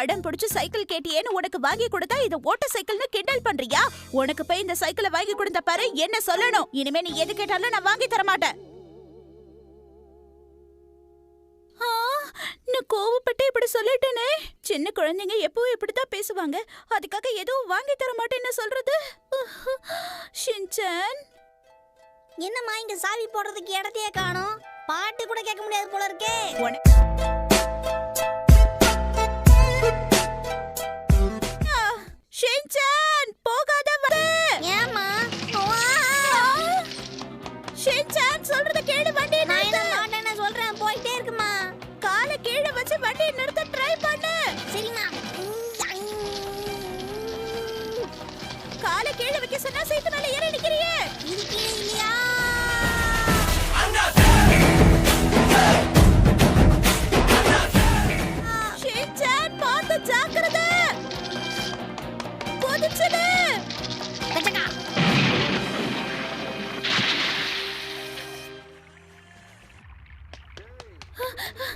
அடம் பிடிச்சு சைக்கிள் கேட்டியேன்னு உனக்கு வாங்கி கொடுத்தா இது ஓட்ட சைக்கிள்னு கிண்டல் பண்றியா? உனக்கு போய் இந்த சைக்கிளை வாங்கி கொடுத்த பாரு என்ன சொல்லணும். இனிமே நீ எது கேட்டாலும் நான் வாங்கி தர மாட்டேன். நான் கோவப்பட்டு இப்படி சொல்லிட்டேனே. சின்ன குழந்தைங்க எப்பவும் இப்படித்தான் பேசுவாங்க. அதுக்காக எதுவும் வாங்கி தர மாட்டேன்னு சொல்றது. ஷின்சான், என்னம்மா இங்க சாவி போடுறதுக்கு இடத்தையே காணோம். பாட்டு கூட கேட்க முடியாது போல இருக்கே. ஷின்சான் போகாத வர. ஏம்மா? ஷின்சான் சொல்றத கேளு. வண்டி நான் என்ன மாட்டேன்னு சொல்றேன், போயிட்டே இருக்குமா. காலை கீழே வச்சு வண்டி நிறுத்த ட்ரை பண்ணு. சரிம்மா. காலை கீழே வைக்க சொன்னா சீட்டு மேல ஏறி நிக்கிறியே. இது கீழே இல்லையா? ஷின்சான் பார்த்து ஜாக்கிரதை. போதுச்சுல.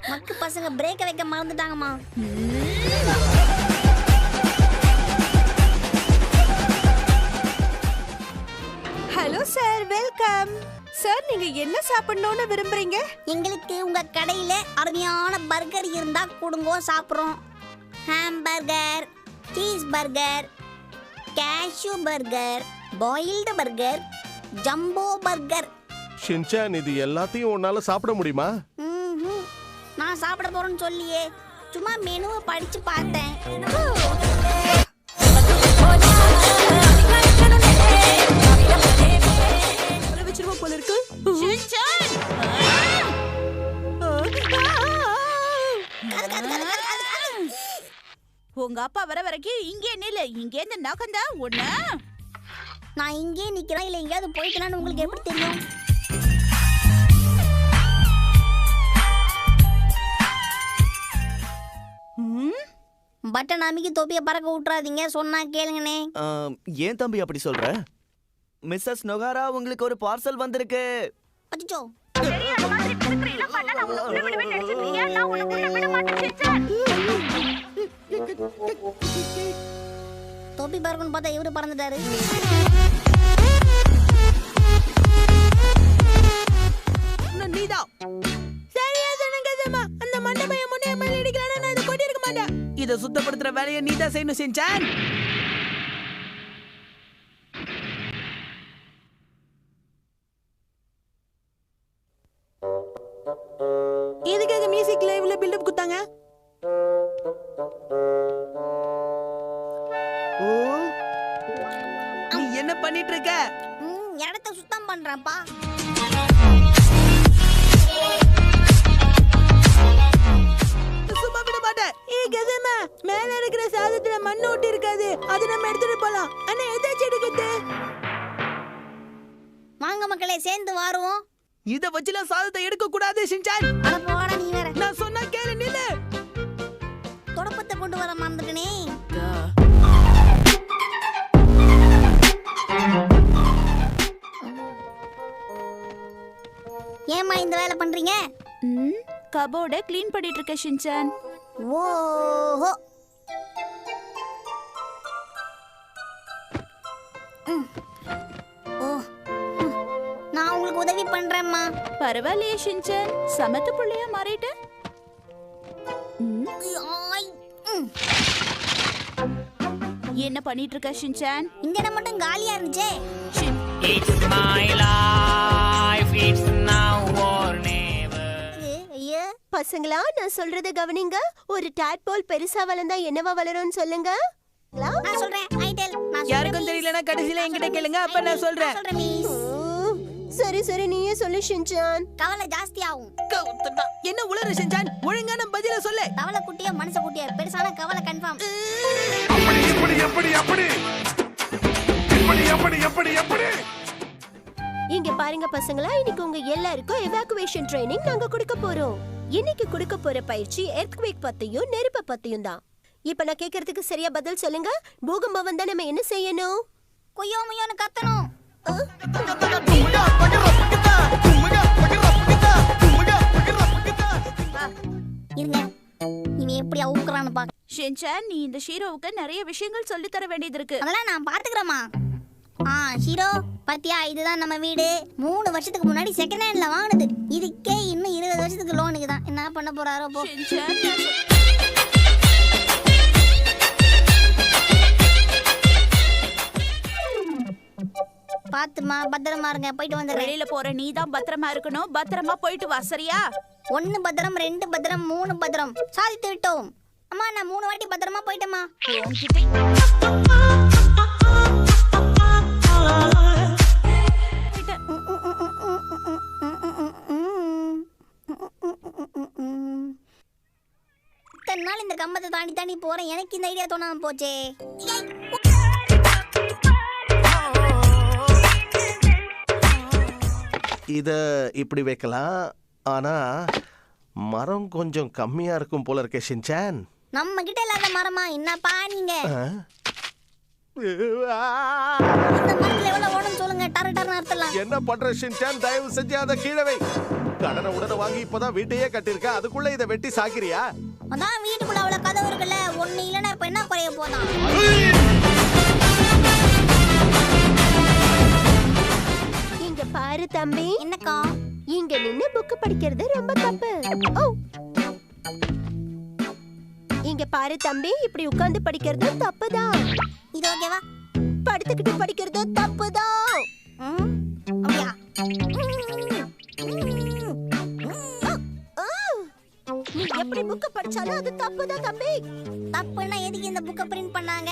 மக்கு பசங்க பிரேக்க வைக்க மறந்துட்டாங்கம்மா. Hello sir, welcome. சார், நீங்க என்ன சாப்பிடணும்னு விரும்புறீங்க? எங்களுக்கு உங்க கடையில அருமையான பர்கர் இருந்தா கொடுங்கோ, சாப்பிடுறோம். Hamburger, cheese burger, cashew burger, boiled burger, jumbo burger. Shinchan, இது எல்லாத்தையும் உன்னால சாப்பிட முடியுமா? நான் சாப்பிட போறேன்னு சொல்லியே, சும்மா மெனுவை படிச்சு பார்த்தேன். போல இருக்கு. உங்க அப்பா வர வரைக்கும் இங்கே நில்லு. இங்கே இருந்து நகந்தா ஒண்ணு. நான் இங்கே நிக்கிறேன், இல்ல எங்கேயாவது போயிட்டேன்னு உங்களுக்கு எப்படி தெரியும்? பட்டன் அமிக்கி தொப்பியை பறக்க விட்டுறாதீங்க, சொன்னா கேளுங்கண்ணே. ஏன் தம்பி அப்படி சொல்ற? மிஸ்ஸஸ் நொகாரா, உங்களுக்கு ஒரு பார்சல் வந்திருக்கு. அச்சோ, தொப்பி பறக்குன்னு பார்த்தா இவரு பறந்துட்டாரு. நீதான் சரியா சொன்னீங்க. அந்த மண்டபைய முன்னே மேல அடிக்கலாம்னா நான் இத கொட்டி இருக்க மாட்டேன். இத சுத்தப்படுத்துற வேலையை நீதான் செய்யணும் ஷின்சான். எதுக்காக மியூசிக் லைவ்ல பில்டப் குத்தாங்க? நீ என்ன பண்ணிட்டு இருக்க? இடத்தை சுத்தம் பண்றேன்ப்பா. சும்மா விட மாட்டேன். கதமா மேல இருக்கிற சாதத்துல மண்ணு ஒட்டி இருக்காது, அது நம்ம எடுத்துட்டு போலாம். அண்ணா ஏதாச்சும் எடுக்குது. வாங்க மக்களே, சேர்ந்து வாருவோம். இத வச்சுல சாதத்தை எடுக்க கூடாது ஷின்சான். அட போடா நீ வேற. நான் சொன்னா கேளு, நில்லு. தொடப்பத்தை கொண்டு வர மறந்துட்டனே. ஏம்மா இந்த வேலை பண்றீங்க? கபோர்டை க்ளீன் பண்ணிட்டு இருக்க ஷின்சான். ஓஹோ, நான் உங்களுக்கு உதவி பண்றேம்மா. பரவாயில்லையே ஷின்சான், சமத்து புள்ளையா மாறிட்ட. என்ன பண்ணிட்டு இருக்க ஷின்சான்? இந்த இடம் மட்டும் காலியா இருந்துச்சே. It's my life, it's now or never. ஐயோ பசங்களா, நான் சொல்றத கவனிங்க. ஒரு டாட்போல் பெருசா வளர்ந்தா என்னவா வளரும்னு சொல்லுங்க. நான் சொல்றேன் ஐடல். யாருக்கும் தெரியலனா கடைசில என்கிட்ட கேளுங்க, அப்ப நான் சொல்றேன். மிஸ். சரி சரி, நீயே சொல்லு ஷின்சான். கவலை ஜாஸ்தி ஆகும். என்ன உளறு ஷின்சான்? ஒழுங்கான பதில சொல்லு. கவலை குட்டியா மனச குட்டியா, பெருசான கவலை கன்ஃபார்ம். இங்க பாருங்க பசங்களா, இன்னைக்கு உங்க எல்லாருக்கும் எவாக்குவேஷன் ட்ரைனிங் நாங்க கொடுக்க போறோம். இன்னைக்கு கொடுக்க போற பயிற்சி எர்த்குவேக் பத்தியும் நெருப்பு பத்தியும் தான். இப்ப நான் கேக்குறதுக்கு சரியா பதில் சொல்லுங்க. பூகம்பம் வந்தா நம்ம என்ன செய்யணும்? கொய்யோ முய்யோன்னு கத்தணும். இருங்க, இவன் எப்படி அவுக்குறான்னு பாக்க. ஷின்சான், நீ இந்த ஷீரோவுக்கு நிறைய விஷயங்கள் சொல்லி தர வேண்டியது இருக்கு. அதெல்லாம் நான் பாத்துக்கிறேம்மா. ஷீரோ பாத்தியா, இதுதான் நம்ம வீடு. 3 வருஷத்துக்கு முன்னாடி செகண்ட் ஹேண்ட்ல வாங்கினது. இதுக்கே இன்னும் 20 வருஷத்துக்கு லோனுக்கு தான். என்ன பண்ண போறாரோ போ. ஷின்சான், பாத்துமா, பத்திரமா இருங்க. போயிட்டு வந்துடுறேன். வெளியில போற நீ தான் பத்திரமா இருக்கணும். பத்திரமா போயிட்டு வா, சரியா? 1 பத்திரம், 2 பத்திரம், 3 பத்திரம். சாதித்து விட்டோம். அம்மா, நான் 3 வாட்டி பத்திரமா போயிட்டேம்மா. இத்தனை நாள் இந்த கம்பத்தை தாண்டி தாண்டி போறேன். எனக்கு இந்த ஐடியா தோணாம போச்சே. இத இப்படி வைக்கலாம். ஆனா மரம் கொஞ்சம் கம்மியா இருக்கும் போல இருக்கே ஷின்சான். நம்ம கிட்ட இல்லாத மரமா? என்னப்பா நீங்க? இந்த மரத்துல எவ்வளவு ஓடும் சொல்லுங்க. டர டர்னு அறுத்தலாம். என்ன பண்ற ஷின்சான்? தயவு செஞ்சு அதை கீழே வை. கடனை உடனே வாங்கி இப்பதான் வீட்டையே கட்டிருக்க, அதுக்குள்ள இதை வெட்டி சாக்கிறியா? அதான் வீட்டுக்குள்ள அவ்வளவு கதவு இருக்குல்ல. ஒண்ணு இல்லைன்னா இப்ப என்ன குறைய போதான்? இங்க பாரு தம்பி, என்னக்கா? இங்க நின்னு புக் படிக்கிறது ரொம்ப தப்பு. ஓ, இங்க பாரு தம்பி, இப்படி உட்கார்ந்து படிக்கிறது தப்புதான். இது ஓகேவா? படுத்துக்கிட்டு படிக்கிறது தப்புதான். அப்படியா? நீ எப்படி புக் படிச்சாலும் அது தப்புதான் தம்பி. தப்புன்னா எதுக்கு இந்த புக்கை பிரிண்ட் பண்ணாங்க?